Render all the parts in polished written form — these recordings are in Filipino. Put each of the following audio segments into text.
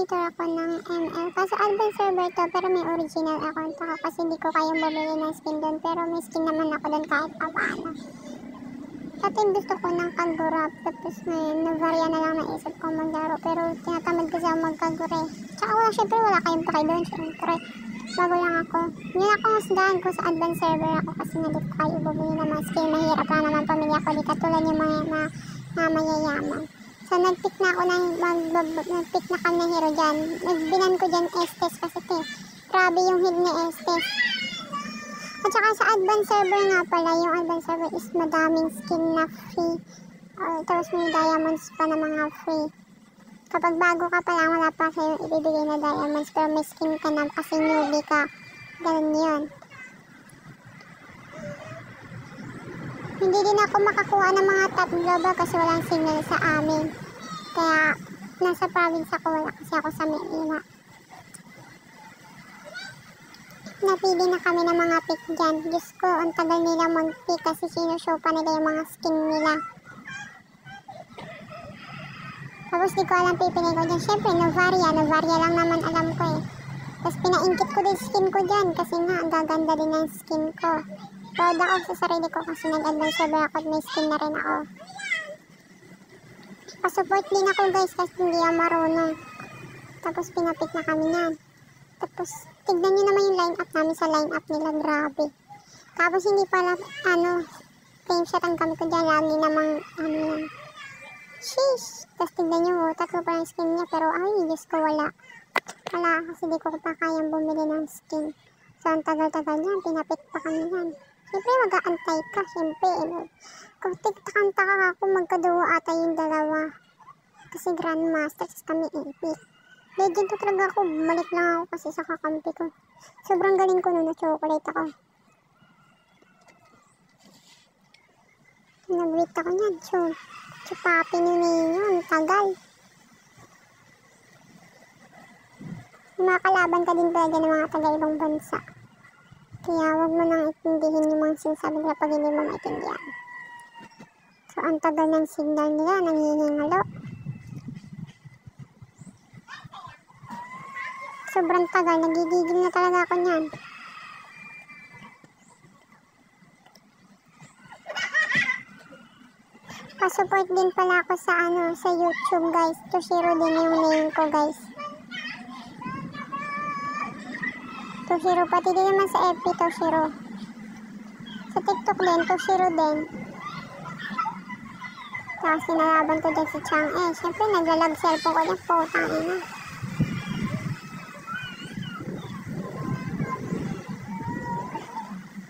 creator ako ng ML. Kaso advanced server to, pero may original account ako kasi hindi ko kayang bumili ng skin doon. Pero may skin naman ako doon kahit pa paano. Dati gusto ko ng kagurap, tapos ngayon, navarya na lang naisip ko maglaro. Pero tinatamad kasi ako magkagure. Tsaka syempre wala kayong pake doon, syempre. Bago lang ako. Yun ako husgahan ko sa advanced server ako kasi nga dito kayo bumili ng mga skin. Mahirap na naman pamilya ko, di katulad yung mga mayayaman. So nag-pick na ako nag-pick na kami ng hero dyan. Nagbinan ko dyan Estes kasi grabe yung hit ni Estes. At saka sa advanced server nga pala, yung advanced server is madaming skin na free. Tapos may diamonds pa na mga free. Kapag bago ka pa lang, wala pa sa'yo ibibigay na diamonds. Pero may skin ka na kasi newbie ka. Ganun yun. Hindi din ako makakuha ng mga top global kasi walang signal sa amin. Kaya nasa province ako, wala kasi ako sa Manila. Napili na kami ng mga pick dyan. Diyos ko, ang tagal nila mag-pick kasi sinushow pa nila yung mga skin nila. Tapos di ko alam pipinay ko dyan. Siyempre, Novaria lang naman alam ko eh. Tapos pinaingkit ko din skin ko dyan kasi nga, ang gaganda din ng skin ko. Proud ako sa sarili ko kasi nag-advance server ako at may skin na rin ako. Pasupport din ako guys kasi hindi ako marunong. Tapos pinapit na kami yan. Tapos tignan nyo naman yung line up namin sa line up nila, grabe. Tapos hindi pala, frame shot ang kami ko dyan, lagi namang, yan. Sheesh! Tapos tignan nyo, tatlo pa yung skin niya, pero ay, Diyos ko, wala. Wala, kasi di ko pa kayang bumili ng skin. So, ang tagal-tagal niyan, pinapit pa kami yan. Siyempre, mag-aantay ka, siyempre. Kung tigtakanta ka ako, magkaduwa ata yung dalawa. Kasi Grandmasters kami epic. Legend to talaga ako, balik lang ako kasi sa kakampi ko. Sobrang galing ko nun na chocolate ako. Nag-wait ako niyan, chupapi nyo ninyo, ang tagal. Makakalaban ka din talaga ng mga taga-ibang bansa. Kaya wag mo nang itindihin yung mga sinasabi nila pag hindi mo maintindihan. So, ang tagal ng signal nila, nanghihingalo. Sobrang tagal, nagigigil na talaga ako niyan. Pa-support din pala ako sa sa YouTube guys. Toshiro din yung name ko guys. Toshiro, pati din naman sa FB Toshiro. Sa TikTok din, Toshiro din. Tapos sinalaban ko dyan si Chang'e. Siyempre naglalag cellphone ko dyan, putang ina.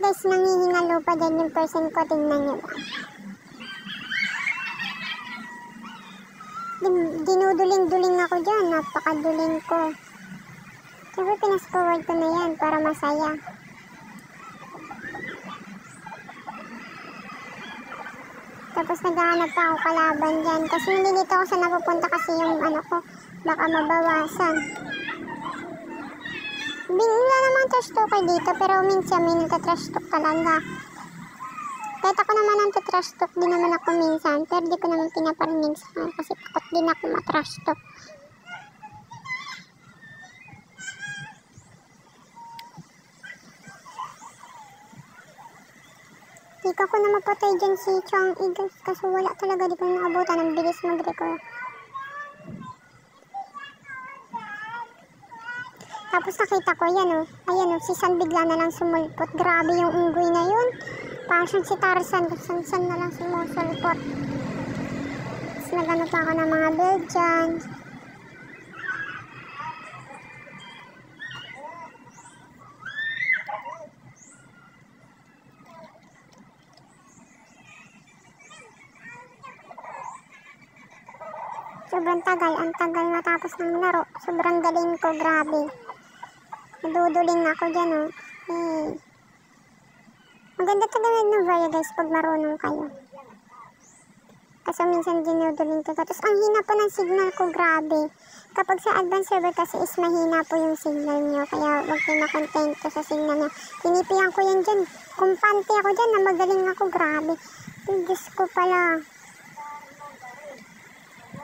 Guys, nangihingalo pa dyan yung person ko, tingnan nyo ba. Dinuduling-duling ako dyan, napakaduling ko. Siyempre pinas-forward ko na yan para masaya. Tapos naghahanap pa ako kalaban dyan. Kasi hindi dito ako sa napupunta kasi yung ko, baka mabawasan. Wala naman trash talker dito pero minsan may nagtatrash talk talaga. Kahit ako naman ang trash talk din naman ako minsan, pero di ko naman pinaparinig sa kanya kasi takot din ako matrash talk. Di ko na mapatay dyan si Chang Eagles kasi wala talaga, di ko naabutan, ang bilis mag-record. Tapos nakita ko yan ayan si San bigla na lang sumulpot. Grabe yung unggoy na yun. Parang si Tarzan, kung san na lang sumusulpot. Tapos nagano pa ako ng mga build dyan. Sobrang tagal, ang tagal matapos ng laro. Sobrang galing ko, grabe. Naduduling ako dyan Maganda talaga ng Varia guys pag marunong kayo. Kasi minsan dinuduling ko. Tapos ang hina po ng signal ko, grabe. Kapag sa advanced server kasi is mahina po yung signal nyo. Kaya wag kayo makontento sa signal nyo. Tinipihan ko yan dyan. Kumpante ako dyan na magaling ako, grabe. Diyos ko pala.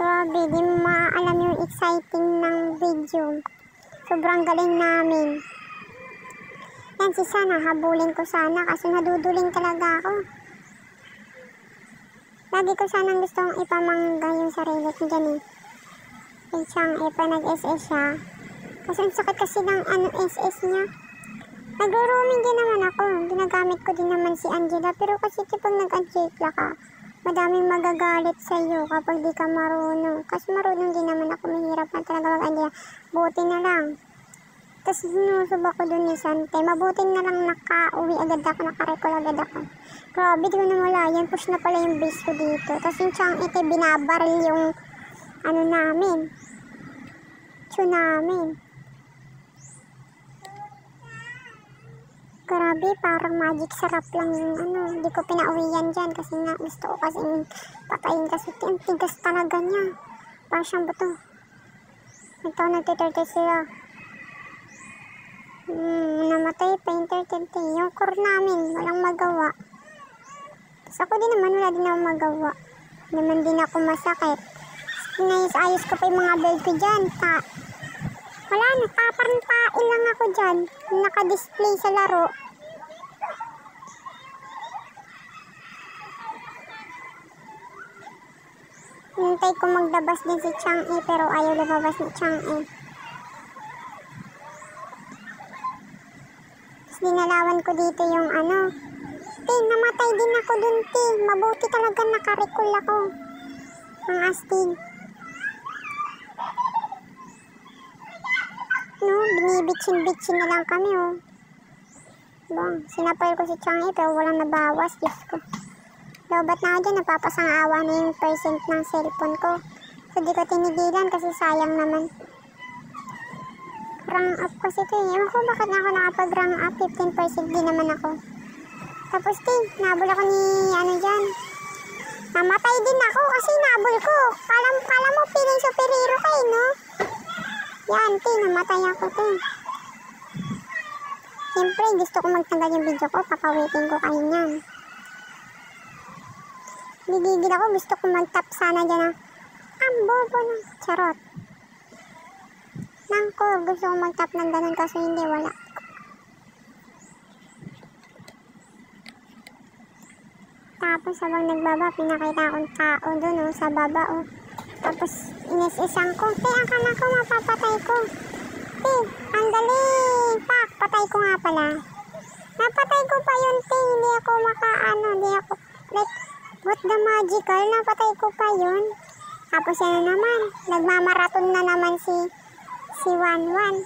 Grabe, di mo maalam yung exciting ng video. Sobrang galing namin. Yan si Sana, habulin ko sana kasi naduduling talaga ako. Lagi ko sanang gustong ipamangga yung sarili ko dyan eh. Yung siyang nag-SS siya. Kasi ang sakit kasi ng SS niya. Nagro-roaming din naman ako. Ginagamit ko din naman si Angela. Pero kasi kapag nag-Angela ka, madaming magagalit sa'yo kapag di ka marunong. Kasi marunong din naman ako. Mahirap na talaga mag-Angela. Buti na lang. Tapos sinusubok ko dun ni Sante. Mabuti na lang naka-uwi agad ako. Naka-recall agad ako. Grabe, di ko na wala. Yan, push na pala yung base ko dito. Tapos yung siyang ite, binabaril yung namin. Namin. Grabe, parang magic sarap lang yung Hindi ko pinauwi yan dyan kasi nga gusto ko kasing patayin kasi ang tigas talaga niya. Parang siyang buto. Ito, nagtiturte sila. Namatay pa yung turtle. Yung core namin, walang magawa. Tapos ako din naman, wala din ako magawa. Naman din ako masakit. Ayos ko pa yung mga bird ko dyan. Wala na, parang pail lang ako dyan. Naka-display sa laro. Hintay ko magdabas din si Chang'e pero ayaw lumabas ni Chang'e. Tapos dinalawan ko dito yung namatay din ako dun, mabuti talaga naka-recall ako. Ang astig. Binibitsin-bitsin na lang kami, Sinapal ko si Chang'e pero walang nabawas, Diyos ko. Lobat na ako dyan, napapasang-awa na yung percent ng cellphone ko. So, di ko tinigilan kasi sayang naman. Rank up kasi ito eh. Ewan ko bakit na ako nakapag-rank up, 15% din naman ako. Tapos, nabul ako ni, dyan. Namatay din ako kasi nabul ko. Kala mo, feeling superhero kayo, no? Yan, namatay ako, Siyempre, gusto ko magtanggal yung video ko, papawitin ko kayo niyan. Gigigil ako, gusto ko mag-tap sana dyan ang bobo na, charot. Nangko, gusto ko mag-tap ng ganun kasi hindi, wala. Tapos habang nagbaba, pinakita akong tao dun, sa baba, Tapos, inis-isang ko, akala ko mapapatay ko. Ang galing, patay ko nga pala. Napatay ko pa yun, hindi ako hindi ako, what the magical, napatay ko pa yun. Tapos yan na naman, nagmamaraton na naman si Wanwan.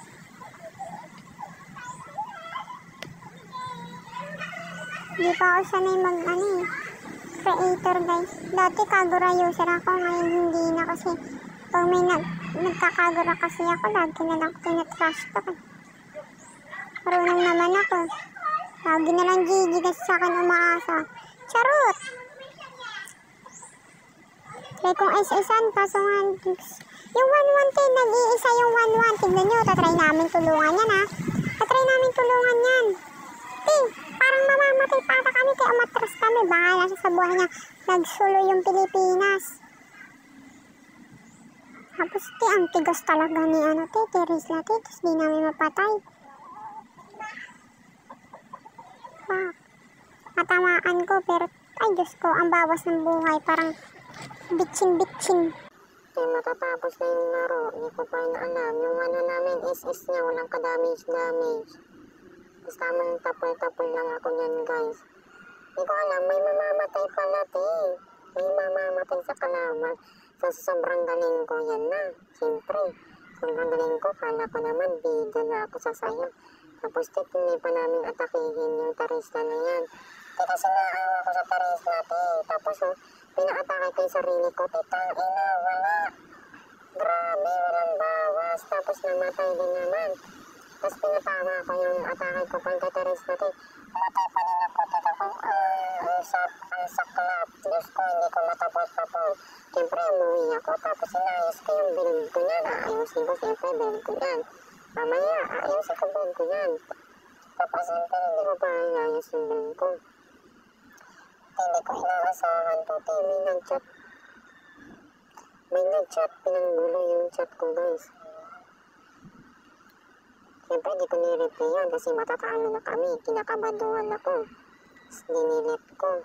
Hindi pa ako sanay creator guys. Dati Kagura user ako, ngayon hindi na kasi pag may nagkakagura kasi ako, lagi na lang tinatrash ko. Marunong naman ako. Lagi na lang GG kasi sa akin umaasa. Charot! Try kong SS-an, kaso nga, yung 1-1 nag-iisa yung 1-1. Tignan nyo, tatry namin tulungan yan Tatry namin tulungan yan. Parang mamamatay para kami, kaya umatras kami. Bahala siya sa buhay niya. Nagsulo yung Pilipinas. Tapos, ang tigas talaga ni Teres Lati. Tapos, di namin mapatay. Matamaan ko, pero, ay Diyos ko, ang bawas ng buhay. Parang, bitchin-bitchin. Matatapos na yung laro. Hindi ko pa alam. Yung namin, SS niya, walang ka-damage. Tapos tamang tapol-tapol lang ako niyan, guys. Hindi ko alam, may mamamatay pala, May mamamatay sa kalaman. So, sobrang galing ko, yan na. Siyempre, sobrang galing ko. Kala ko naman, bida na ako sa sayo. Tapos, hindi pa namin atakihin yung Tarisla na yan. Kasi naawa ko sa Tarisla, Tapos, pina-atake ko yung sarili ko, wala. Grabe, walang bawas. Tapos, namatay din naman. Tapos, pinatama ko yung atake ko pang Tarisla, Matay pa din ako, ang saklap. Diyos ko, hindi ko matapos. Siyempre, umuwi ako. Tapos, inayos ko yung build ko yan. Ayusin ko, siyempre, build ko yan. Mamaya, ayusin ko build ko yan. Tapos, siyempre, hindi ko pa inayos yung build ko. Hindi ko inaasahan to, may nag-chat. May nag-chat, pinanggulo yung chat ko guys. Siyempre di ko ni-reply yan kasi matatalo na kami. Kinakabaduhan ako. Dinilit ko.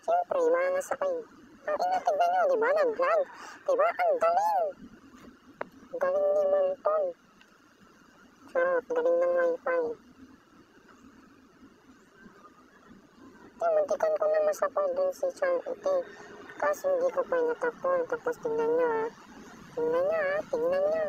Siyempre, maangas ako eh. Ang inatignan nyo, diba? Nag-vlog. Diba? Ang galing. Galing ni Monton. Charot, galing ng wifi. Muntikan ko na masapaw dun si Chang Ite. Kaso hindi ko pa natapon. Tapos tingnan nyo ha. Tingnan nyo ha. Tingnan nyo.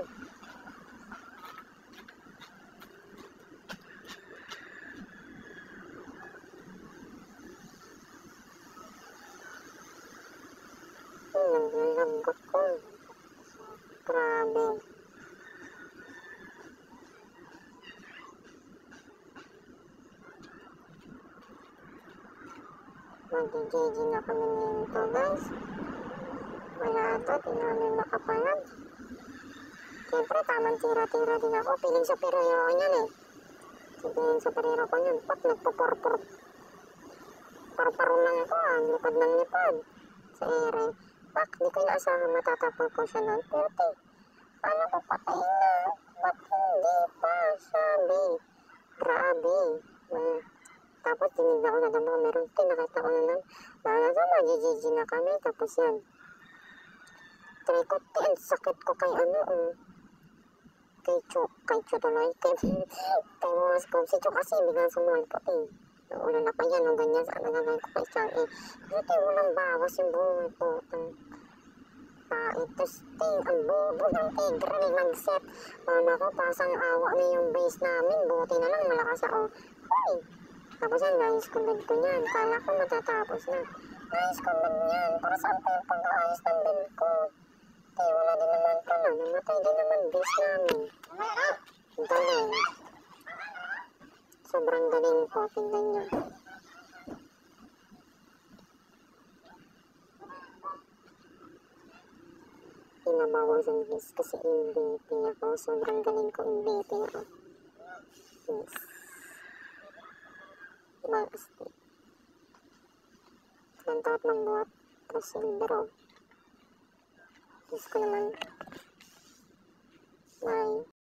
Naglalagot ko. Grabe. Mag-GG na kami nito guys. Wala ito, di namin makapalag. Siyempre, tamang tira-tira din ako. Piling sa perero ko niyan eh. Piling sa perero ko niyan. Pat, nagpupurpur. Parparo lang ako ah. Lipad ng lipad. Sa ere. Pak, di ko inaasahan matatapol ko siya nun. Pero paano ko patayin na? Ba't hindi pa? Sabi. Grabe. Tapos tinignan ko na naman meron nakita ko na lang mag-GG na kami tapos yan try ko ang sakit ko kay kay Chu tuloy kay Moscow si Chu kasi biglang sumulpot eh ulan na pa yan nung ganyan sa nagagawin ko kay Chang eh kasi walang bawas yung buhay po tapos ang bobo ng tigre mag-set ako pasang awa na yung base namin buti na lang malakas ako ay tapos yan, nais-comment ko niyan. Kala ko matatapos na. Nais-comment niyan. Para saan pa yung pag-aayos ng bill ko? Kaya wala din naman pala. Namatay din naman base namin. Galing. Sobrang galing ko. Tingnan niyo. Pinabawasan base kasi MVP ako. Sobrang galing ko MVP ako. Yes. Ibang astig. Ang taot ng buhat. Tapos silbero. Diyos ko naman. Bye.